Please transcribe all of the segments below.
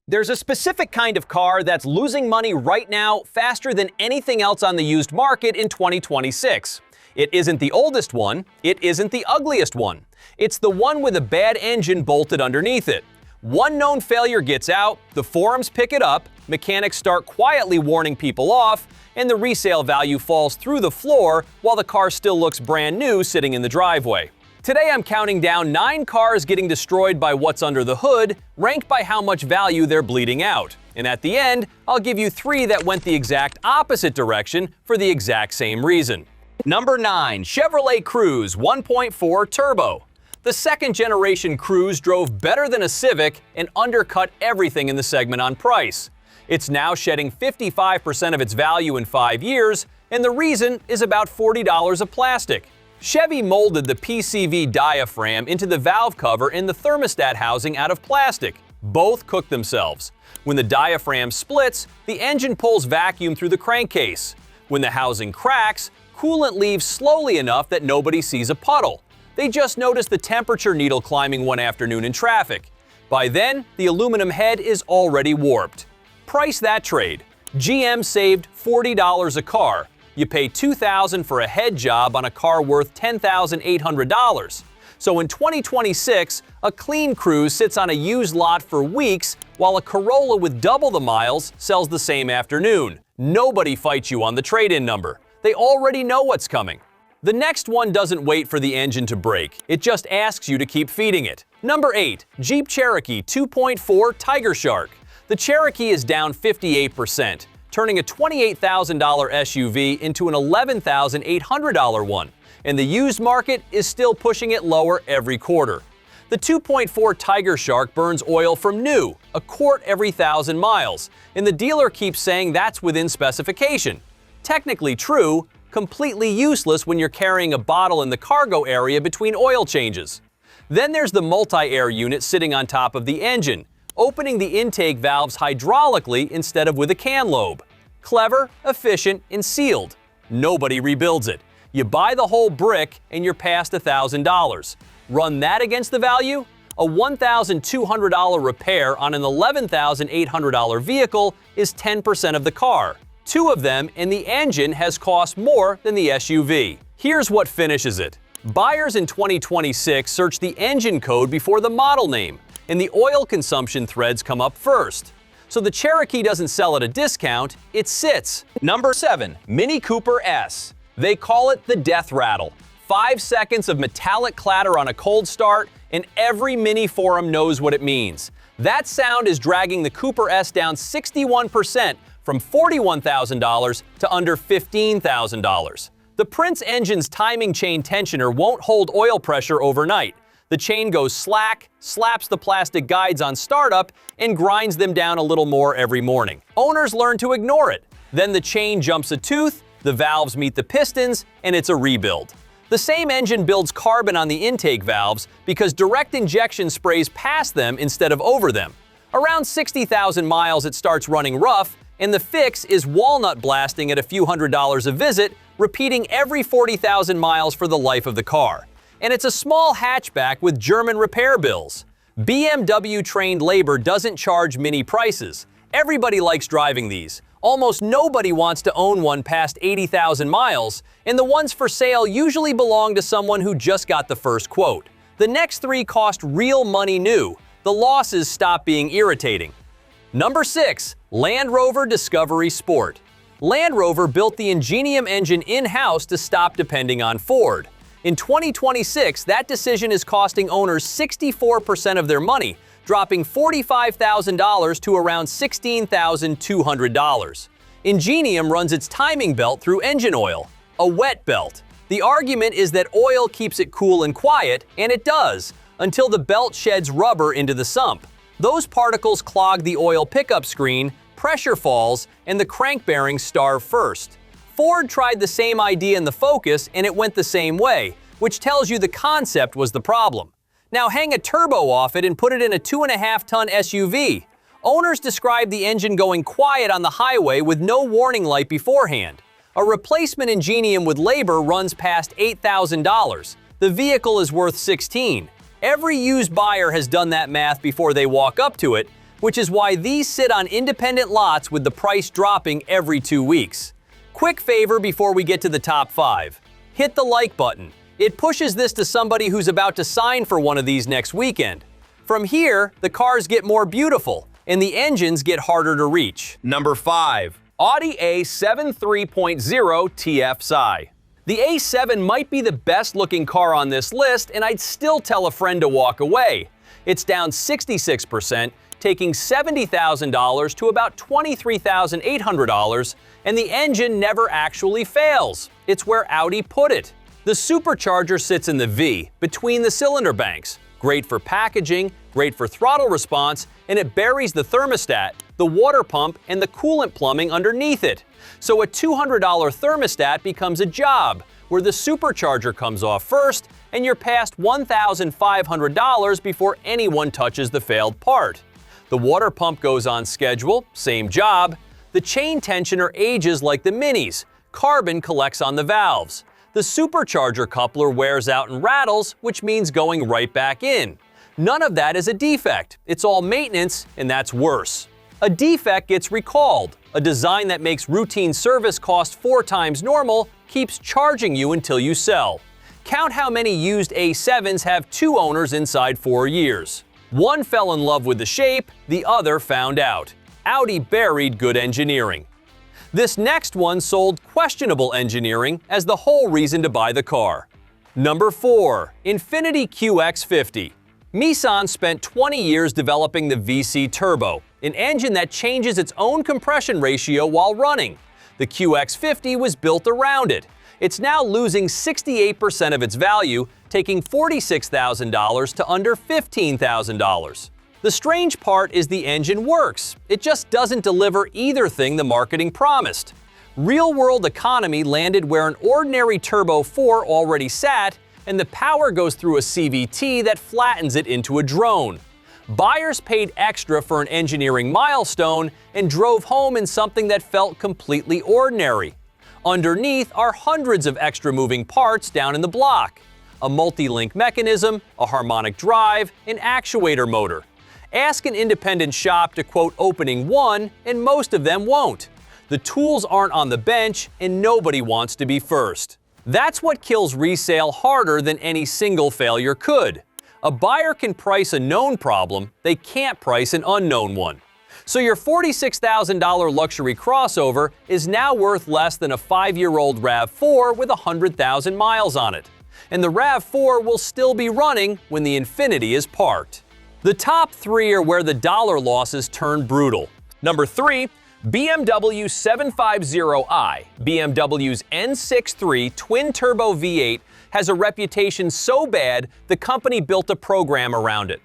There's a specific kind of car that's losing money right now faster than anything else on the used market in 2026. It isn't the oldest one, it isn't the ugliest one. It's the one with a bad engine bolted underneath it. One known failure gets out, the forums pick it up, mechanics start quietly warning people off, and the resale value falls through the floor while the car still looks brand new sitting in the driveway. Today I'm counting down 9 cars getting destroyed by what's under the hood, ranked by how much value they're bleeding out. And at the end, I'll give you 3 that went the exact opposite direction for the exact same reason. Number 9. Chevrolet Cruze 1.4 Turbo. The second-generation Cruze drove better than a Civic and undercut everything in the segment on price. It's now shedding 55% of its value in 5 years, and the reason is about $40 of plastic. Chevy molded the PCV diaphragm into the valve cover and the thermostat housing out of plastic. Both cook themselves. When the diaphragm splits, the engine pulls vacuum through the crankcase. When the housing cracks, coolant leaves slowly enough that nobody sees a puddle. They just notice the temperature needle climbing one afternoon in traffic. By then, the aluminum head is already warped. Price that trade. GM saved $40 a car. You pay $2,000 for a head job on a car worth $10,800. So in 2026, a clean Cruze sits on a used lot for weeks, while a Corolla with double the miles sells the same afternoon. Nobody fights you on the trade-in number. They already know what's coming. The next one doesn't wait for the engine to break. It just asks you to keep feeding it. Number 8. Jeep Cherokee 2.4 Tigershark. The Cherokee is down 58%. Turning a $28,000 SUV into an $11,800 one, and the used market is still pushing it lower every quarter. The 2.4 Tigershark burns oil from new, a quart every 1,000 miles, and the dealer keeps saying that's within specification. Technically true, completely useless when you're carrying a bottle in the cargo area between oil changes. Then there's the multi-air unit sitting on top of the engine, opening the intake valves hydraulically instead of with a can lobe. Clever, efficient, and sealed. Nobody rebuilds it. You buy the whole brick and you're past $1,000. Run that against the value? A $1,200 repair on an $11,800 vehicle is 10% of the car. 2 of them, and the engine has cost more than the SUV. Here's what finishes it. Buyers in 2026 search the engine code before the model name, and the oil consumption threads come up first. So the Cherokee doesn't sell at a discount, it sits. Number 7. Mini Cooper S. They call it the death rattle. 5 seconds of metallic clatter on a cold start, and every Mini forum knows what it means. That sound is dragging the Cooper S down 61% from $41,000 to under $15,000. The Prince engine's timing chain tensioner won't hold oil pressure overnight. The chain goes slack, slaps the plastic guides on startup, and grinds them down a little more every morning. Owners learn to ignore it. Then the chain jumps a tooth, the valves meet the pistons, and it's a rebuild. The same engine builds carbon on the intake valves because direct injection sprays past them instead of over them. Around 60,000 miles it starts running rough, and the fix is walnut blasting at a few $100s a visit, repeating every 40,000 miles for the life of the car. And it's a small hatchback with German repair bills. BMW-trained labor doesn't charge Mini prices. Everybody likes driving these. Almost nobody wants to own one past 80,000 miles, and the ones for sale usually belong to someone who just got the first quote. The next 3 cost real money new. The losses stop being irritating. Number 6. Land Rover Discovery Sport. Land Rover built the Ingenium engine in-house to stop depending on Ford. In 2026, that decision is costing owners 64% of their money, dropping $45,000 to around $16,200. Ingenium runs its timing belt through engine oil, a wet belt. The argument is that oil keeps it cool and quiet, and it does, until the belt sheds rubber into the sump. Those particles clog the oil pickup screen, pressure falls, and the crank bearings starve first. Ford tried the same idea in the Focus and it went the same way, which tells you the concept was the problem. Now hang a turbo off it and put it in a 2.5-ton SUV. Owners describe the engine going quiet on the highway with no warning light beforehand. A replacement Ingenium with labor runs past $8,000. The vehicle is worth $16,000. Every used buyer has done that math before they walk up to it, which is why these sit on independent lots with the price dropping every 2 weeks. Quick favor before we get to the top 5. Hit the like button. It pushes this to somebody who's about to sign for one of these next weekend. From here, the cars get more beautiful, and the engines get harder to reach. Number 5. Audi A7 3.0 TFSI. The A7 might be the best looking car on this list, and I'd still tell a friend to walk away. It's down 66%, taking $70,000 to about $23,800, and the engine never actually fails. It's where Audi put it. The supercharger sits in the V, between the cylinder banks. Great for packaging, great for throttle response, and it buries the thermostat, the water pump, and the coolant plumbing underneath it. So a $200 thermostat becomes a job, where the supercharger comes off first, and you're past $1,500 before anyone touches the failed part. The water pump goes on schedule, same job. The chain tensioner ages like the Minis. Carbon collects on the valves. The supercharger coupler wears out and rattles, which means going right back in. None of that is a defect. It's all maintenance, and that's worse. A defect gets recalled. A design that makes routine service cost 4 times normal keeps charging you until you sell. Count how many used A7s have 2 owners inside 4 years. One fell in love with the shape, the other found out. Audi buried good engineering. This next one sold questionable engineering as the whole reason to buy the car. Number 4. Infiniti QX50. Nissan spent 20 years developing the VC Turbo, an engine that changes its own compression ratio while running. The QX50 was built around it. It's now losing 68% of its value, taking $46,000 to under $15,000. The strange part is the engine works. It just doesn't deliver either thing the marketing promised. Real-world economy landed where an ordinary Turbo 4 already sat, and the power goes through a CVT that flattens it into a drone. Buyers paid extra for an engineering milestone and drove home in something that felt completely ordinary. Underneath are hundreds of extra moving parts down in the block. A multi-link mechanism, a harmonic drive, an actuator motor. Ask an independent shop to quote opening one, and most of them won't. The tools aren't on the bench, and nobody wants to be first. That's what kills resale harder than any single failure could. A buyer can price a known problem, they can't price an unknown one. So your $46,000 luxury crossover is now worth less than a 5-year-old RAV4 with 100,000 miles on it. And the RAV4 will still be running when the Infiniti is parked. The top 3 are where the dollar losses turn brutal. Number 3. BMW 750i. BMW's N63 twin-turbo V8 has a reputation so bad the company built a program around it.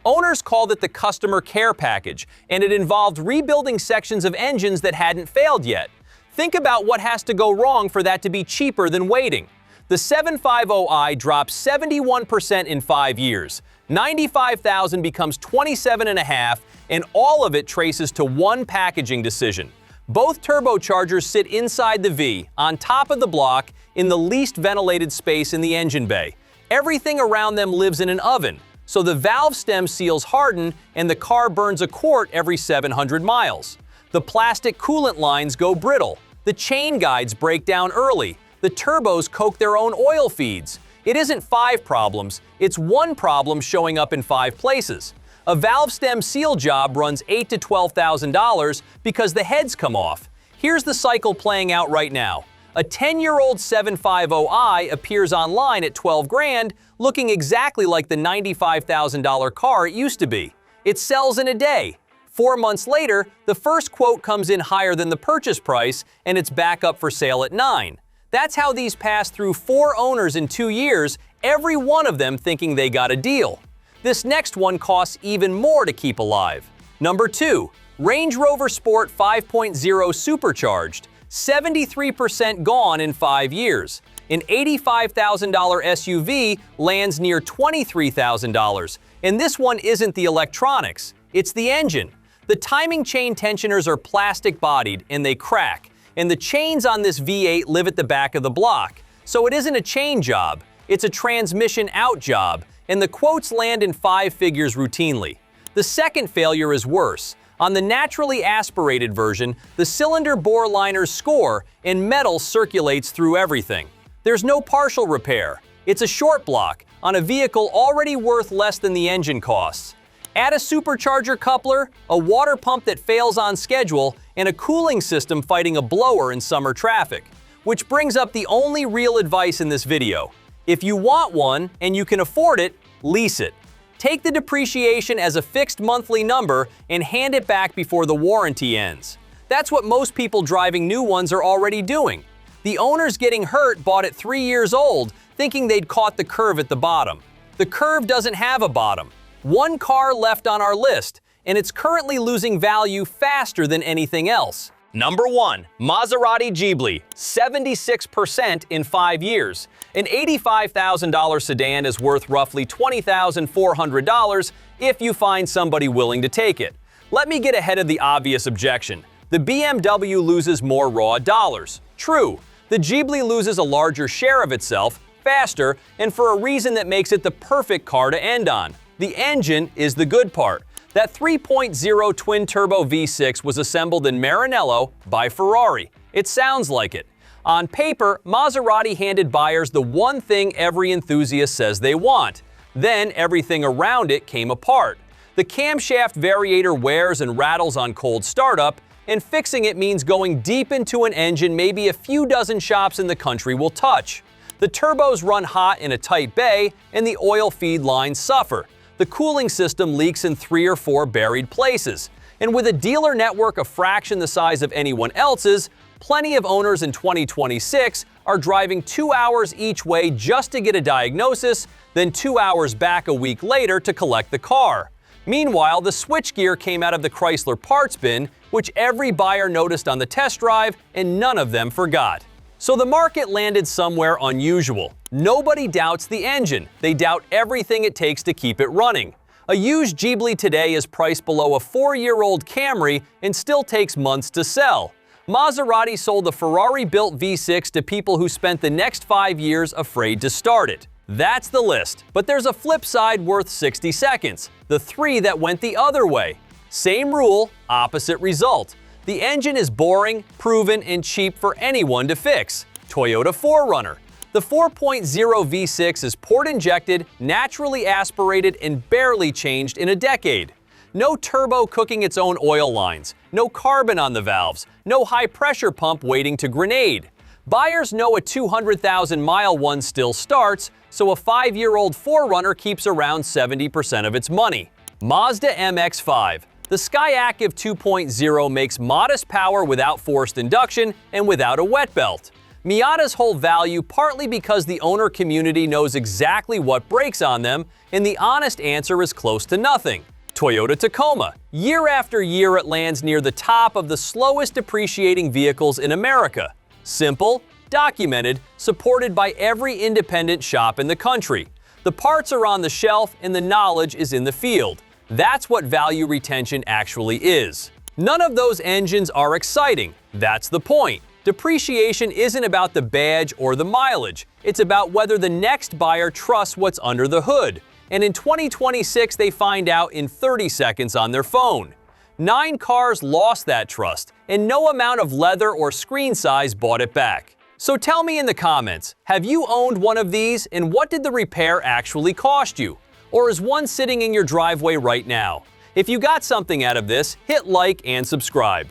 Owners called it the Customer Care Package, and it involved rebuilding sections of engines that hadn't failed yet. Think about what has to go wrong for that to be cheaper than waiting. The 750i drops 71% in 5 years. 95,000 becomes 27.5, and all of it traces to one packaging decision. Both turbochargers sit inside the V, on top of the block, in the least ventilated space in the engine bay. Everything around them lives in an oven, so the valve stem seals harden and the car burns a quart every 700 miles. The plastic coolant lines go brittle. The chain guides break down early. The turbos coke their own oil feeds. It isn't 5 problems, it's one problem showing up in 5 places. A valve stem seal job runs $8,000 to $12,000 because the heads come off. Here's the cycle playing out right now. A 10-year-old 750i appears online at $12,000, looking exactly like the $95,000 car it used to be. It sells in a day. 4 months later, the first quote comes in higher than the purchase price, and it's back up for sale at $9,000. That's how these pass through 4 owners in 2 years, every one of them thinking they got a deal. This next one costs even more to keep alive. Number 2. Range Rover Sport 5.0 Supercharged. 73% gone in 5 years. An $85,000 SUV lands near $23,000. And this one isn't the electronics, it's the engine. The timing chain tensioners are plastic-bodied and they crack. And the chains on this V8 live at the back of the block. So it isn't a chain job, it's a transmission out job, and the quotes land in 5 figures routinely. The second failure is worse. On the naturally aspirated version, the cylinder bore liners score and metal circulates through everything. There's no partial repair. It's a short block on a vehicle already worth less than the engine costs. Add a supercharger coupler, a water pump that fails on schedule, and a cooling system fighting a blower in summer traffic. Which brings up the only real advice in this video. If you want one and you can afford it, lease it. Take the depreciation as a fixed monthly number and hand it back before the warranty ends. That's what most people driving new ones are already doing. The owners getting hurt bought it 3 years old, thinking they'd caught the curve at the bottom. The curve doesn't have a bottom. One car left on our list, and it's currently losing value faster than anything else. Number 1. Maserati Ghibli, 76% in 5 years. An $85,000 sedan is worth roughly $20,400 if you find somebody willing to take it. Let me get ahead of the obvious objection. The BMW loses more raw dollars. True, the Ghibli loses a larger share of itself, faster, and for a reason that makes it the perfect car to end on. The engine is the good part. That 3.0 twin-turbo V6 was assembled in Maranello by Ferrari. It sounds like it. On paper, Maserati handed buyers the one thing every enthusiast says they want. Then everything around it came apart. The camshaft variator wears and rattles on cold startup, and fixing it means going deep into an engine maybe a few dozen shops in the country will touch. The turbos run hot in a tight bay, and the oil feed lines suffer. The cooling system leaks in 3 or 4 buried places. And with a dealer network a fraction the size of anyone else's, plenty of owners in 2026 are driving 2 hours each way just to get a diagnosis, then 2 hours back a week later to collect the car. Meanwhile, the switchgear came out of the Chrysler parts bin, which every buyer noticed on the test drive and none of them forgot. So the market landed somewhere unusual. Nobody doubts the engine. They doubt everything it takes to keep it running. A used Ghibli today is priced below a 4-year-old Camry and still takes months to sell. Maserati sold the Ferrari-built V6 to people who spent the next 5 years afraid to start it. That's the list. But there's a flip side worth 60 seconds. The 3 that went the other way. Same rule, opposite result. The engine is boring, proven, and cheap for anyone to fix. Toyota 4Runner. The 4.0 V6 is port-injected, naturally aspirated, and barely changed in a decade. No turbo cooking its own oil lines, no carbon on the valves, no high-pressure pump waiting to grenade. Buyers know a 200,000-mile one still starts, so a 5-year-old 4Runner keeps around 70% of its money. Mazda MX-5. The Skyactiv 2.0 makes modest power without forced induction and without a wet belt. Miatas hold value partly because the owner community knows exactly what breaks on them, and the honest answer is close to nothing. Toyota Tacoma. Year after year it lands near the top of the slowest depreciating vehicles in America. Simple, documented, supported by every independent shop in the country. The parts are on the shelf and the knowledge is in the field. That's what value retention actually is. None of those engines are exciting. That's the point. Depreciation isn't about the badge or the mileage. It's about whether the next buyer trusts what's under the hood. And in 2026, they find out in 30 seconds on their phone. 9 cars lost that trust, and no amount of leather or screen size bought it back. So tell me in the comments, have you owned one of these, and what did the repair actually cost you? Or is one sitting in your driveway right now? If you got something out of this, hit like and subscribe.